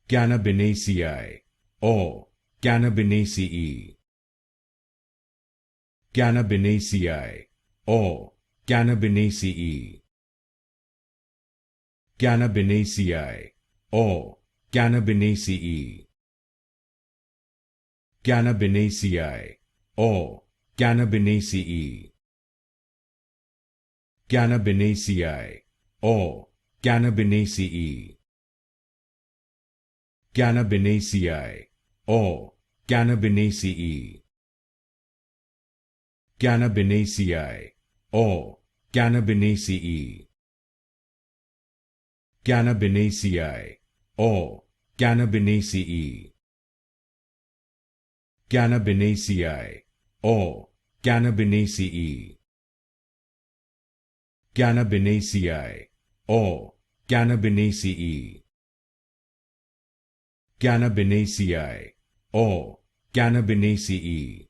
Cannabinaceae or Cannabinaceae. Cannabinaceae or Cannabinaceae. Cannabinaceae or Cannabinaceae. Cannabinaceae or Cannabinaceae. Cannabinaceae or Cannabinaceae. Cannabinaceae or Cannabinaceae. Cannabinaceae or Cannabinaceae. Cannabinaceae or Cannabinaceae. Cannabinaceae or Cannabinaceae. Cannabinaceae or Cannabinaceae. Cannabinaceae or Cannabinaceae.